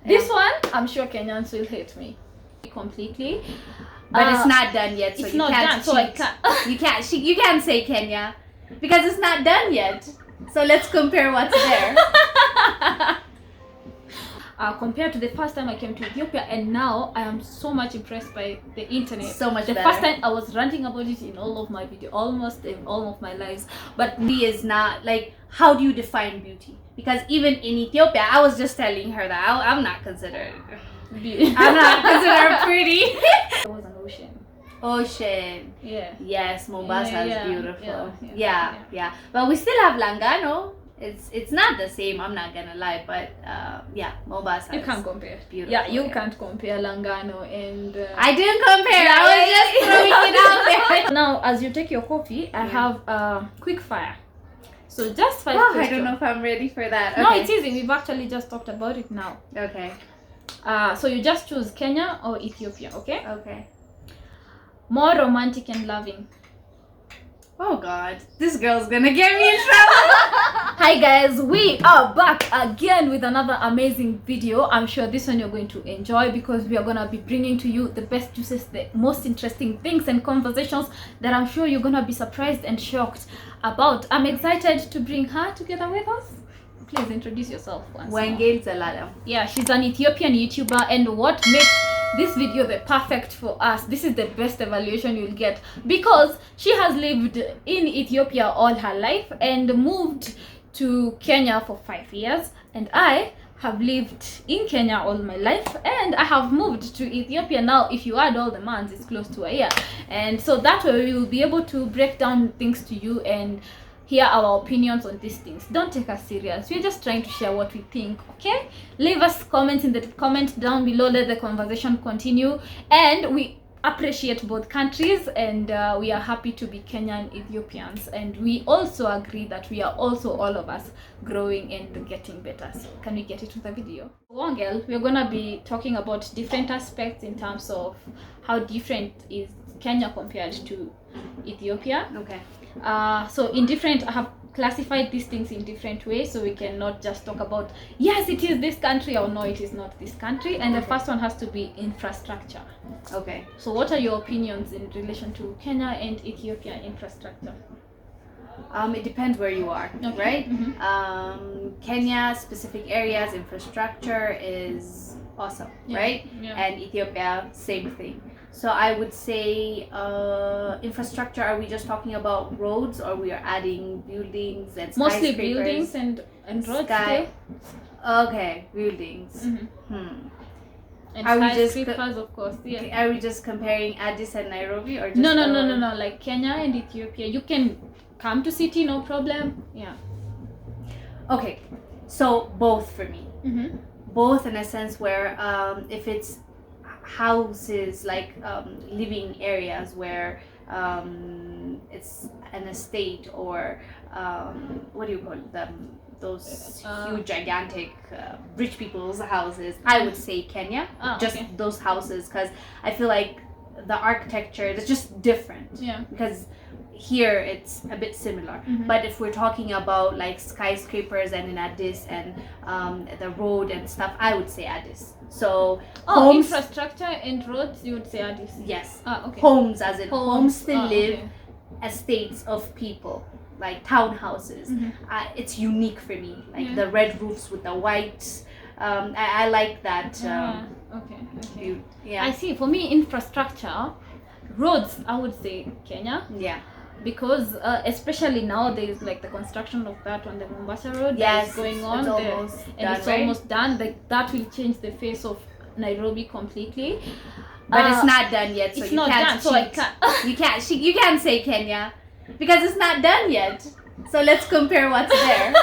This one, I'm sure Kenyans will hate me completely. But it's not done yet, so it's you not can't done, cheat. so I can't. You can't say Kenya because it's not done yet. So let's compare what's there. Compared to the first time I came to Ethiopia, and now I am so much impressed by the internet. So much the better. First time I was ranting about it in all of my videos, almost in all of my lives. But Beauty is not like, how do you define beauty? Because even in Ethiopia, I was just telling her that I'm not considered beauty. I'm not considered pretty. There was an ocean. Ocean. Yeah. Yes, Mombasa is beautiful. Yeah. Yeah. But we still have Langano. It's not the same, I'm not gonna lie, but yeah, Mombasa. You can't compare. Beautiful. Yeah, you can't compare Langano and. I didn't compare. I was just throwing it out there. Now, as you take your coffee, I have quick fire. So just 5 questions. I don't know if I'm ready for that. Okay. No, it's easy. We've actually just talked about it now. Okay. So you just choose Kenya or Ethiopia, okay? Okay. More romantic and loving. Oh God, this girl's gonna get me in trouble. Hi guys, we are back again with another amazing video. I'm sure this one you're going to enjoy because we are gonna be bringing to you the best juices, the most interesting things and conversations that I'm sure you're gonna be surprised and shocked about. I'm excited to bring her together with us. Please introduce yourself once more. Wangel Salada. Yeah, she's an Ethiopian YouTuber, and what makes this video the perfect for us, this is the best evaluation you'll get, because she has lived in Ethiopia all her life and moved to Kenya for 5 years, and I have lived in Kenya all my life and I have moved to Ethiopia now. If you add all the months, it's close to a year, and so that way we will be able to break down things to you and hear our opinions on these things. Don't take us serious. We're just trying to share what we think, okay? Leave us comments in the comment down below. Let the conversation continue. And we appreciate both countries, and we are happy to be Kenyan Ethiopians. And we also agree that we are also, all of us, growing and getting better. So can we get into the video? Wangel, we're gonna be talking about different aspects in terms of how different is Kenya compared to Ethiopia. Okay. So in different, I have classified these things in different ways, so we cannot just talk about yes it is this country or no it is not this country. And the first one has to be infrastructure. Okay. So what are your opinions in relation to Kenya and Ethiopia infrastructure? It depends where you are, Okay. right? Mm-hmm. Kenya, specific areas, infrastructure is awesome, right? Yeah. And Ethiopia, same thing. So I would say infrastructure, are we just talking about roads, or we are adding buildings and Mostly skyscrapers? buildings and roads. Sky. Still. Okay, buildings. Mm-hmm. And Are we just skyscrapers, of course. Yeah. Are we just comparing Addis and Nairobi, or just No. Like Kenya and Ethiopia, you can come to city, no problem. Yeah. Okay, so both for me. Mm-hmm. Both in a sense where if it's houses, like living areas where it's an estate, or what do you call them, those huge gigantic rich people's houses, I would say Kenya. Just okay. those houses, because I feel like the architecture is just different. Yeah. Because here it's a bit similar, but if we're talking about like skyscrapers and in Addis and the road and stuff, I would say Addis. So homes, infrastructure and roads, you would say Addis. yes. Okay. Homes, as in homes to live, okay. estates of people, like townhouses. It's unique for me, like the red roofs with the white. I like that. Okay. Yeah. I see. For me, infrastructure, roads, I would say Kenya. Yeah. Because especially now there is like the construction of that on the Mombasa road that Yes, is going on it's there, almost and done, it's right? almost done. Like that will change the face of Nairobi completely. But it's not done yet, so it's you not can't done, cheat. so I can't. You can't say Kenya because it's not done yet. So let's compare what's there.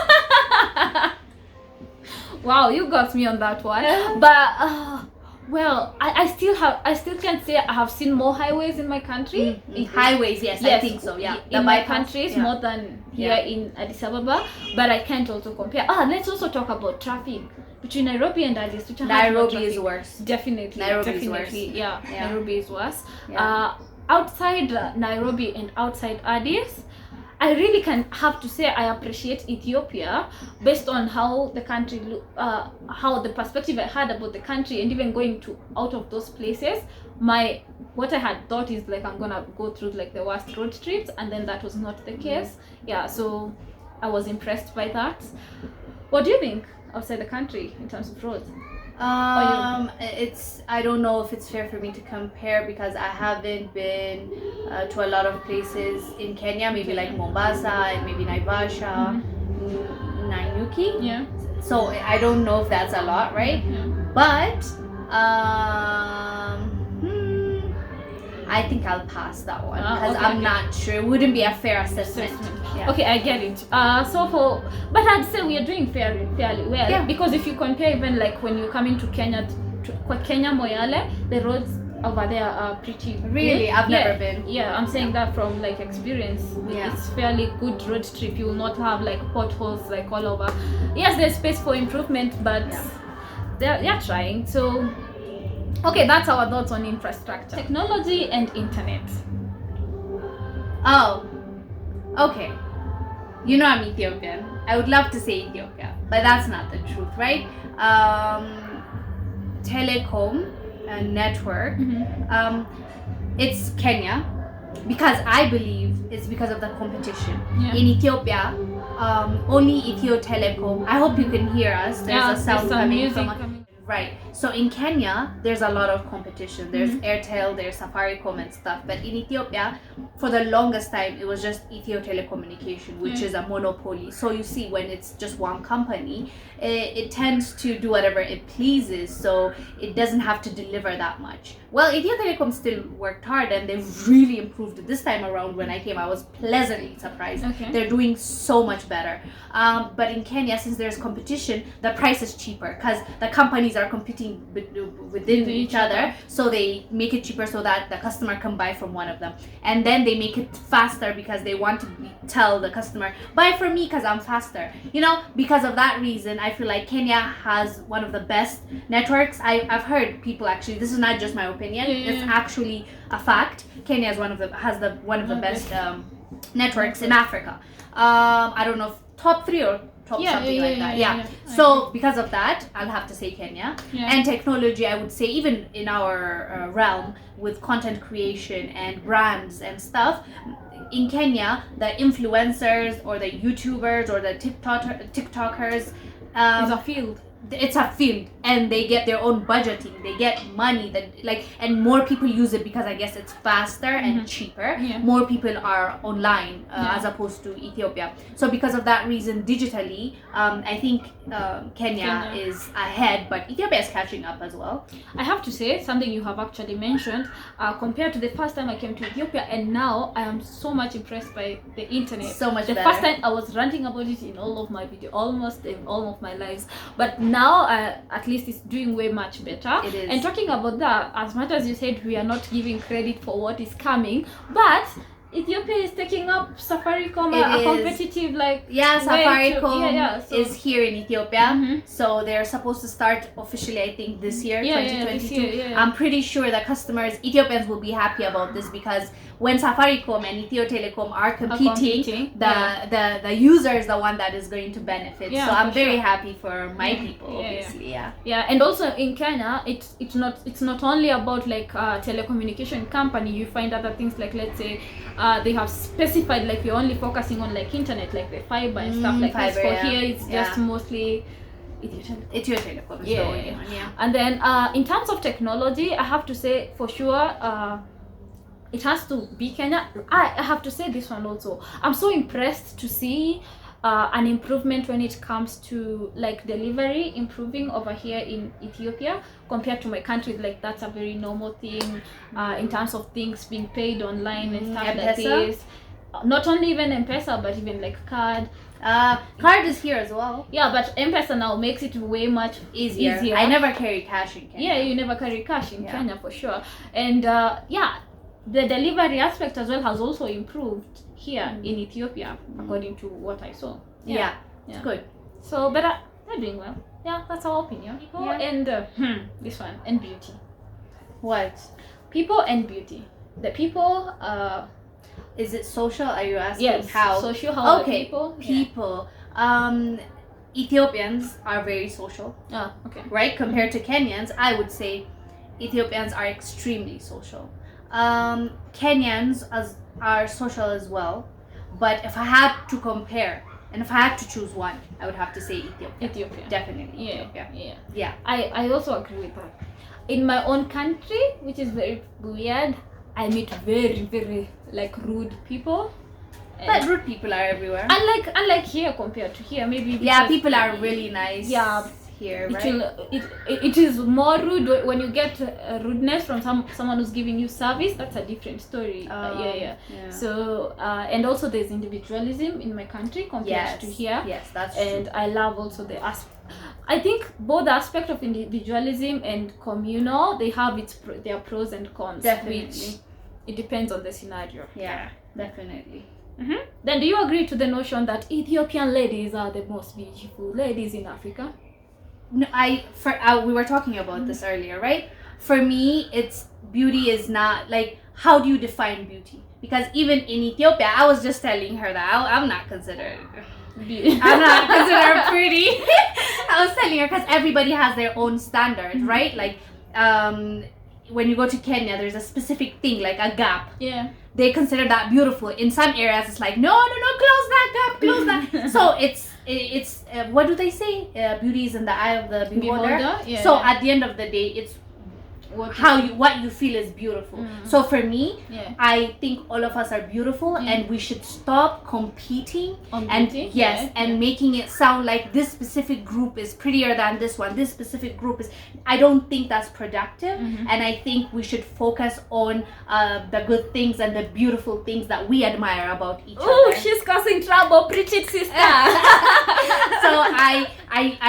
Wow, you got me on that one. But well, I still can't say I have seen more highways in my country. Highways, yes, I think so. Yeah, in my countries, more than here in Addis Ababa. But I can't also compare. Let's also talk about traffic between Nairobi and Addis. Nairobi is worse. Definitely, Nairobi definitely. is worse. Yeah, Nairobi is worse. Yeah. Outside Nairobi and outside Addis, I really can have to say I appreciate Ethiopia based on how the country, how the perspective I had about the country, and even going to out of those places. What I had thought is like I'm gonna go through like the worst road trips, and then that was not the case. Yeah, so I was impressed by that. What do you think outside the country in terms of roads? I don't know if it's fair for me to compare because I haven't been to a lot of places in Kenya, maybe like Mombasa and maybe Naivasha, Nanyuki. Yeah. So I don't know if that's a lot, right? Yeah. But I think I'll pass that one because I'm not sure. It wouldn't be a fair assessment. Yeah. Okay, I get it. But I'd say we are doing fairly well. Yeah. Because if you compare even like when you come into Kenya, Kenya Moyale, the roads over there are pretty really good. I've never been. Yeah, I'm saying that from like experience. Yeah. It's fairly good road trip. You will not have like potholes like all over. Yes, there's space for improvement, but they're trying. So okay, that's our thoughts on infrastructure, technology, and internet. Oh, okay. You know I'm Ethiopian. I would love to say Ethiopia, but that's not the truth, right? Telecom network. It's Kenya because I believe it's because of the competition. Yeah. In Ethiopia, only Ethio Telecom. I hope you can hear us. There's a sound coming from. Right. So in Kenya, there's a lot of competition. There's Airtel, there's Safaricom and stuff. But in Ethiopia, for the longest time, it was just Ethio Telecommunication, which is a monopoly. So you see, when it's just one company, it tends to do whatever it pleases. So it doesn't have to deliver that much. Well, Ethio Telecom still worked hard and they've really improved it. This time around, when I came, I was pleasantly surprised. Okay. They're doing so much better. But in Kenya, since there's competition, the price is cheaper because the companies are competing within each other, so they make it cheaper so that the customer can buy from one of them, and then they make it faster because they want to tell the customer, buy from me because I'm faster. Because of that reason, I feel like Kenya has one of the best networks. I've heard people, actually, this is not just my opinion, it's actually a fact. Kenya is one of the best networks in Africa. I don't know if top 3 or top something like that. Yeah. So because of that, I'll have to say Kenya. And technology, I would say, even in our realm with content creation and brands and stuff, in Kenya, the influencers or the YouTubers or the TikTokers, it's a field. It's a field, and they get their own budgeting. They get money and more people use it because I guess it's faster and cheaper. More people are online as opposed to Ethiopia. So because of that reason, digitally, I think Kenya is ahead, but Ethiopia is catching up as well. I have to say something you have actually mentioned. Compared to the first time I came to Ethiopia, and now I am so much impressed by the internet. So much better. The first time I was ranting about it in all of my videos, almost in all of my lives, but now at least it's doing way much better. It is. And talking about that, as much as you said we are not giving credit for what is coming, but Ethiopia is taking up Safaricom, a competitive Safaricom is here in Ethiopia. So they're supposed to start officially, I think, this year, 2022. This year, I'm pretty sure the Ethiopians will be happy about this because when Safaricom and Ethio Telecom are competing, the user is the one that is going to benefit. So I'm very happy for my people, obviously. And also in Kenya, it's not only about like telecommunication company. You find other things like, let's say, they have specified like we're only focusing on like internet, like the fiber and stuff like this. For here, it's just mostly Ethio Telecom. And then in terms of technology, I have to say for sure, it has to be Kenya. I have to say this one also. I'm so impressed to see an improvement when it comes to like delivery improving over here in Ethiopia compared to my country. Like that's a very normal thing in terms of things being paid online and stuff like this. Not only even M-Pesa, but even like card. Card is here as well. Yeah, but M-Pesa now makes it way much easier. I never carry cash in Kenya. Yeah, you never carry cash in Kenya for sure. And the delivery aspect as well has also improved here in Ethiopia, according to what I saw. It's good. So, but they're doing well. Yeah, that's our opinion. People and this one, and beauty. What? People and beauty. The people, Is it social? Are you asking Yes, how? social, how are Okay, people? people. Ethiopians are very social, Ah, okay. right? Compared to Kenyans, I would say Ethiopians are extremely social. Kenyans are social as well, but if I had to compare and if I had to choose one, I would have to say Ethiopia. Ethiopia. Definitely Yeah, Ethiopia. yeah. Yeah. I also agree with that. In my own country, which is very weird, I meet very, very like rude people. But rude people are everywhere. Unlike here compared to here, maybe. Yeah, because- people are really nice. Yeah. Here, It right? will it is more rude when you get rudeness from someone who's giving you service. That's a different story. Yeah. So and also there's individualism in my country compared to here. Yes, that's And true. I love also I think both aspect of individualism and communal, they have their pros and cons. Definitely. Which it depends on the scenario. Yeah, definitely. Then do you agree to the notion that Ethiopian ladies are the most beautiful ladies in Africa? No, we were talking about this earlier, right? For me, it's beauty is not like, how do you define beauty? Because even in Ethiopia, I was just telling her that I'm not considered I'm not considered pretty. I was telling her because everybody has their own standards, right? Like when you go to Kenya, there's a specific thing like a gap. Yeah. They consider that beautiful. In some areas, it's like no, close that gap, close that. So it's what do they say? Beauty is in the eye of the beholder. Yeah, so yeah. at the end of the day, it's What what you feel is beautiful. So for me, Yeah. I think all of us are beautiful, and we should stop competing On and beauty? and making it sound like this specific group is prettier than this one. This specific group is. I don't think that's productive, and I think we should focus on the good things and the beautiful things that we admire about each Oh, other. she's causing trouble, preach it, sister. So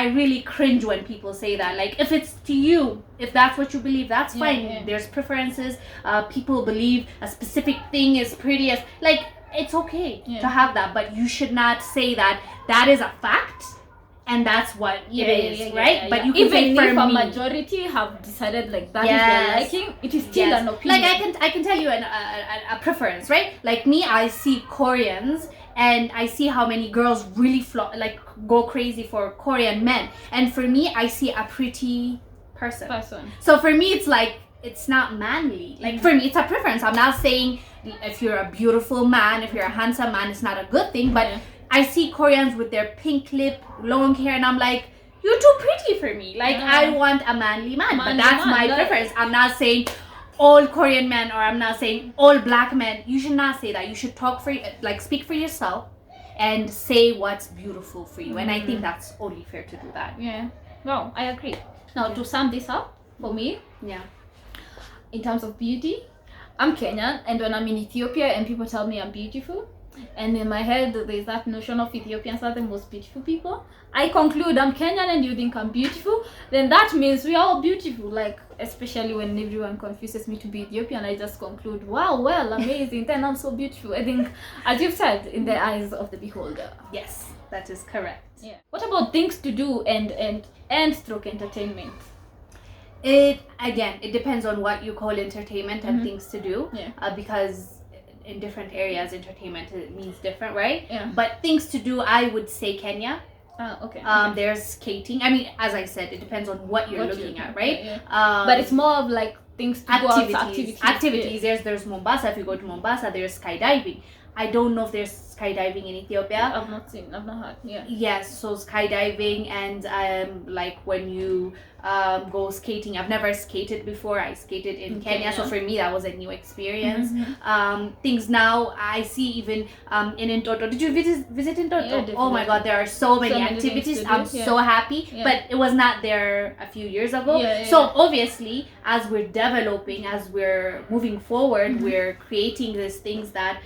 I really cringe when people say that. Like, if it's to you, if that's what you believe, that's fine. yeah. There's preferences. People believe a specific thing is prettiest. Like, it's okay to have that, but you should not say that that is a fact and that's what it is, right? But you can even say for if a me. majority have decided like that is Yes. their liking, it is still an opinion. Like I can tell you a preference, right? Like me, I see Koreans and I see how many girls really go crazy for Korean men, and for me, I see a pretty person. So for me, it's like, it's not manly. Like for me, it's a preference. I'm not saying if you're a beautiful man, if you're a handsome man, it's not a good thing, but I see Koreans with their pink lip, long hair, and I'm like, you're too pretty for me. Like, I want a manly man. But that's my preference. I'm not saying all Korean men, or I'm not saying all black men. You should not say that. You should speak for yourself and say what's beautiful for you. And I think that's only fair to do that. Yeah. No, I agree. Now, to sum this up, for me, in terms of beauty, I'm Kenyan, and when I'm in Ethiopia and people tell me I'm beautiful, and in my head there's that notion of Ethiopians are the most beautiful people, I conclude I'm Kenyan and you think I'm beautiful, then that means we are all beautiful. Like, especially when everyone confuses me to be Ethiopian, I just conclude, wow, well, amazing, then I'm so beautiful. I think, as you've said, in the eyes of the beholder. Yes, that is correct. Yeah. What about things to do and stroke entertainment? It depends on what you call entertainment and things to do. Because in different areas, entertainment means different, right? Yeah. But things to do, I would say Kenya. Okay. There's skating. I mean, as I said, it depends on what you're looking at, right? Yeah. But it's more of like things to activities. go out, Activities. There's Mombasa. If you go to Mombasa, there's skydiving. I don't know if there's skydiving in Ethiopia. I've not heard. Yeah. Yes, so skydiving and like when you go skating. I've never skated before. I skated in Kenya, so for me that was a new experience. Things now I see even in Ntoto. Did you visit Ntoto? Yeah, oh my God, there are so many activities. I'm so happy, but it was not there a few years ago. So obviously, as we're developing, as we're moving forward, we're creating these things that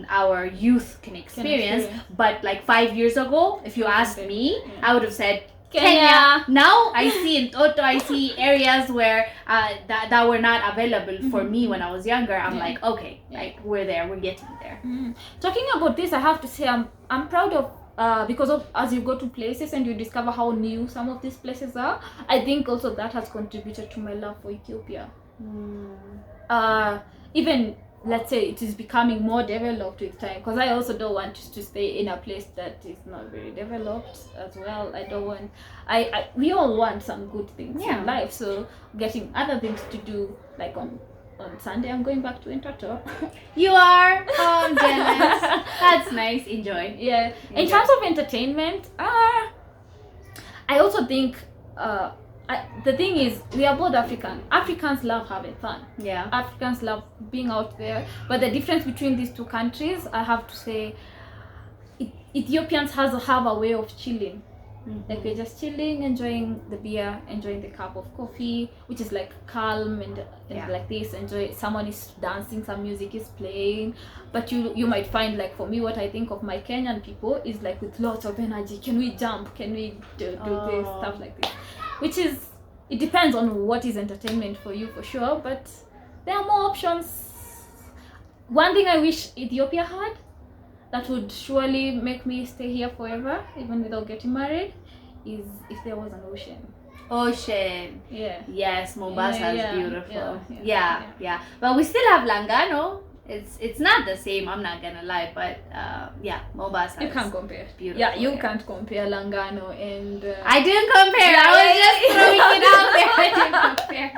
our youth can experience. But like 5 years ago, if you asked me, I would have said Kenya. Now I see in Toto, I see areas where that were not available for me when I was younger. I'm like, okay, like we're there, we're getting there. Talking about this, I have to say I'm proud of because of as you go to places and you discover how new some of these places are. I think also that has contributed to my love for Ethiopia. Even let's say it is becoming more developed with time, because I also don't want to stay in a place that is not very developed as well. I don't want, we all want some good things in life, so getting other things to do, like on Sunday I'm going back to Entoto. You are? Oh, I'm jealous. That's nice. Enjoy. Yeah. Enjoy. In terms of entertainment, I also think the thing is, we are both African. Africans love having fun. Yeah. Africans love being out there. But the difference between these two countries, I have to say, Ethiopians have a way of chilling. Like we're just chilling, enjoying the beer, enjoying the cup of coffee, which is like calm and like this. Enjoy. Someone is dancing, some music is playing. But you might find, like for me, what I think of my Kenyan people is like with lots of energy. Can we jump? Can we do this stuff like this? Which is, it depends on what is entertainment for you, for sure. But there are more options. One thing I wish Ethiopia had, that would surely make me stay here forever, even without getting married, is if there was an ocean. Ocean. Yeah. Yes, Mombasa is beautiful. Yeah. But we still have Langano. It's not the same, I'm not gonna lie, but Mombasa. You can't compare. Beautiful. Yeah, you can't compare Langano and. I didn't compare. I was just throwing it out there. I didn't compare.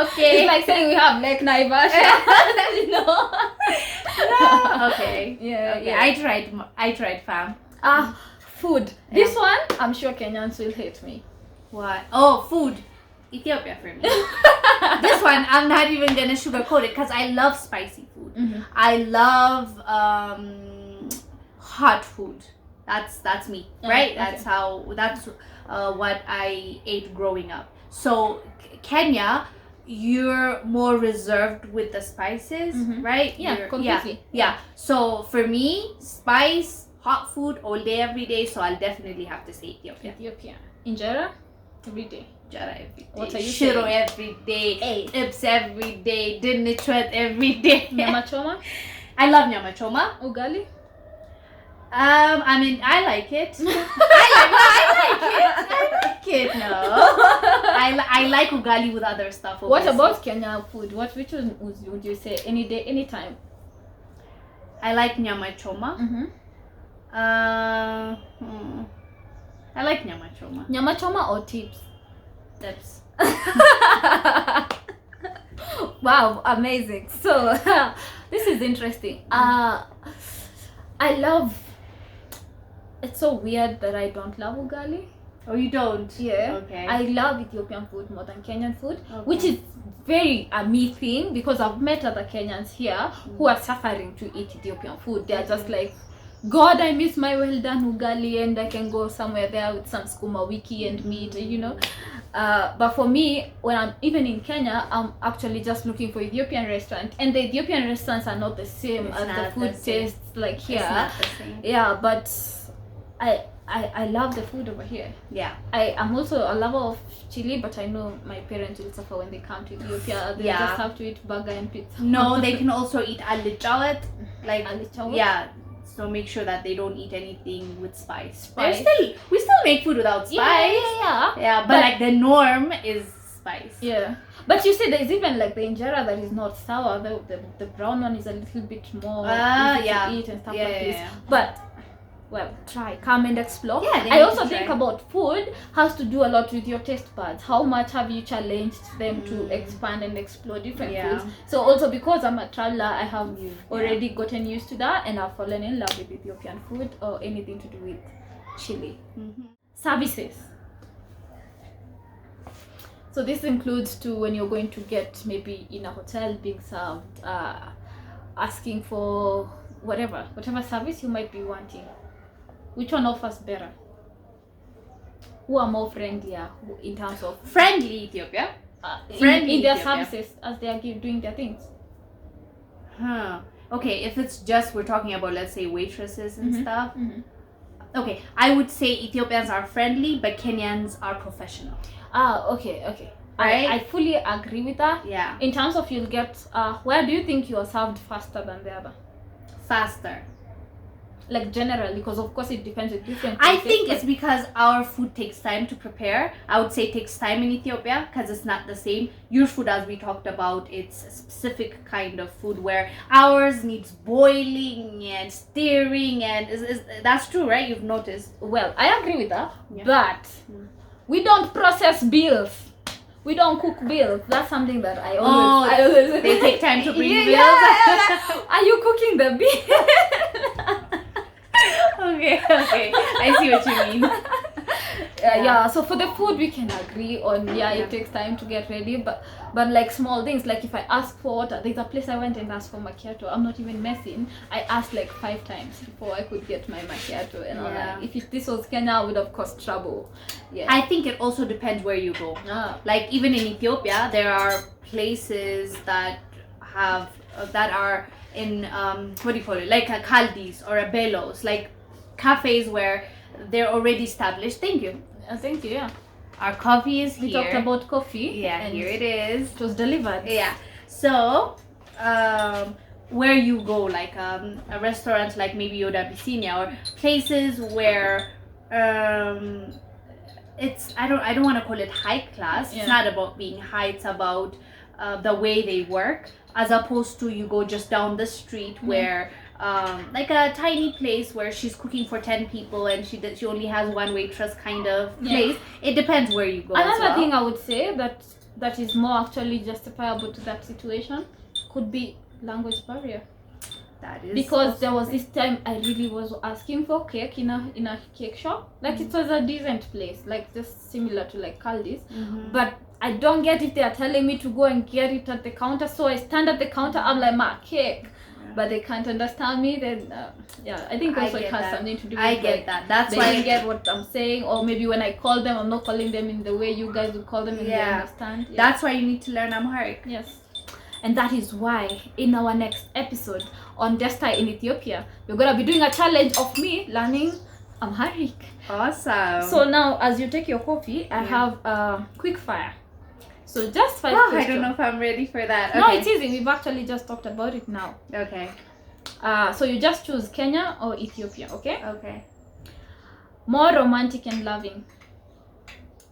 Okay. It's like saying we have Lake Naivasha. No. Okay. Yeah. Okay. I tried, fam. Food. This one, I'm sure Kenyans will hate me. What? Oh, food. Ethiopia for me. This one, I'm not even gonna sugarcoat it because I love spicy food. I love hot food. That's me, right? That's what I ate growing up. So Kenya, you're more reserved with the spices, right? Yeah, completely. Yeah. So for me, spice, hot food all day, every day. So I'll definitely have to say Ethiopia. Injera, every day. Jara every day. What are you Shiro saying? every day. Ips every day. Dinnichwet every day. Nyama choma, I love nyama choma. ugali. I mean, I like it. I like it. No, I like ugali with other stuff. What obviously. about Kenya food? Which one would you say? Any day, anytime? I like nyama choma. I like nyama choma. Nyama choma or tips? Tips. Wow, amazing. So this is interesting. I love, it's so weird that I don't love ugali. Oh, you don't? Yeah. Okay. I love Ethiopian food more than Kenyan food, which is very a me thing, because I've met other Kenyans here who are suffering to eat Ethiopian food. They're just like, God, I miss my well done ugali, and I can go somewhere there with some skuma wiki and meat, you know. But for me, when I'm even in Kenya, I'm actually just looking for Ethiopian restaurant, and the Ethiopian restaurants are not the same as the food tastes like here. It's not the same. Yeah, but I love the food over here. Yeah. I am also a lover of chili, but I know my parents will suffer when they come to Ethiopia. They just have to eat burger and pizza. No, they can also eat alichawet. Like, Alichawet? yeah. So make sure that they don't eat anything with spice. Spice. We still make food without spice. Yeah, but like the norm is spice. Yeah. But you see, there's even like the injera that is not sour. The brown one is a little bit more easy to eat and stuff like this. Yeah. But well, come and explore. Yeah, I also think about food has to do a lot with your taste buds. How much have you challenged them to expand and explore different foods? So also, because I'm a traveler, I have already gotten used to that, and I've fallen in love with Ethiopian food or anything to do with chili. Services. So this includes to when you're going to get maybe in a hotel being served, asking for whatever service you might be wanting. Which one offers better? Who are more friendlier in terms of friendly Ethiopia? Friendly in their services as they are doing their things? Okay, if it's just we're talking about, let's say, waitresses and stuff. Okay, I would say Ethiopians are friendly, but Kenyans are professional. Okay. Right? I fully agree with that. Yeah. In terms of you'll get, where do you think you are served faster than the other? Faster. Like generally, because of course it depends with different I places, think but- it's because our food takes time to prepare. I would say it takes time in Ethiopia because it's not the same. Your food, as we talked about, it's a specific kind of food, where ours needs boiling and stirring, and that's true, right? You've noticed. well, I agree with that, Yeah. but we don't process bills. We don't cook bills. That's something that I always They take time to bring Yeah, bills. yeah. Are you cooking the bill? Okay, I see what you mean. Yeah, so for the food we can agree on, it takes time to get ready, but like small things, like if I ask for water, there's a place I went and asked for macchiato. I'm not even messing. I asked like 5 times before I could get my macchiato, and I'm like, if this was Kenya, I would have caused trouble. I think it also depends where you go. Like even in Ethiopia, there are places that have that are in what do you call it, like a Kaldis or a Belos, like cafes where they're already established. Thank you. Thank you. Yeah, Our coffee is we here. talked about coffee. Yeah, and here it is. it was delivered. Yeah. So, where you go, like a restaurant like maybe Yoda Abyssinia, or places where it's I don't want to call it high class. Yeah. It's not about being high. It's about the way they work, as opposed to you go just down the street where. Like a tiny place where she's cooking for 10 people and she only has one waitress kind of place. It depends where you go. Another thing I would say that is more actually justifiable to that situation could be language barrier. That is Because there was this time I really was asking for cake in a cake shop. Like it was a decent place, like just similar to like Caldi's. But I don't get if they are telling me to go and get it at the counter. So I stand at the counter, I'm like, ma, cake. But they can't understand me, then I think also it has something to do with I get that. That's they why didn't get what I'm saying, or maybe when I call them, I'm not calling them in the way you guys would call them and they understand. That's why you need to learn Amharic. Yes. And that is why in our next episode on Desta in Ethiopia, we're gonna be doing a challenge of me learning Amharic. Awesome. So now as you take your coffee, I have quick fire. So just 5 questions. I don't know if I'm ready for that. No, it's easy. We've actually just talked about it now. Okay. So you just choose Kenya or Ethiopia, okay? Okay. More romantic and loving.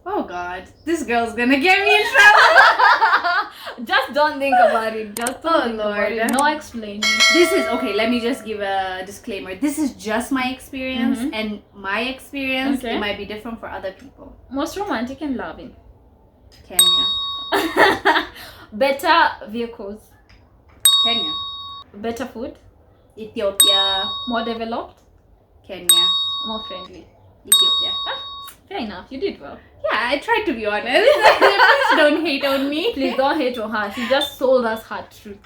Oh God, this girl's gonna get me in trouble. Just don't think about it. Just don't think about it. Lord. No explaining. This is okay. Let me just give a disclaimer. This is just my experience, and my experience it might be different for other people. Most romantic and loving. Kenya. Better vehicles. Kenya. Better food. Ethiopia. More developed. Kenya. More friendly. Ethiopia. Fair enough. You did well. Yeah, I tried to be honest. Please don't hate on me. Please don't hate on her. She just sold us her truth.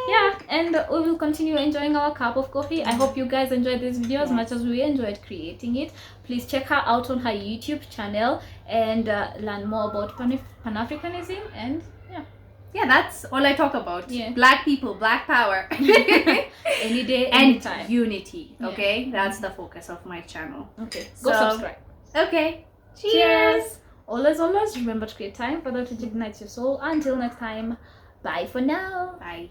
Yeah, and we will continue enjoying our cup of coffee. I hope you guys enjoyed this video as much as we enjoyed creating it. Please check her out on her YouTube channel and learn more about Pan-Africanism and yeah, that's all I talk about. Yeah. Black people, black power. any day, anytime. And unity, okay? That's the focus of my channel. Okay, go So- subscribe. Okay. Cheers. Always remember to create time for that which ignites your soul. Until next time, bye for now. Bye.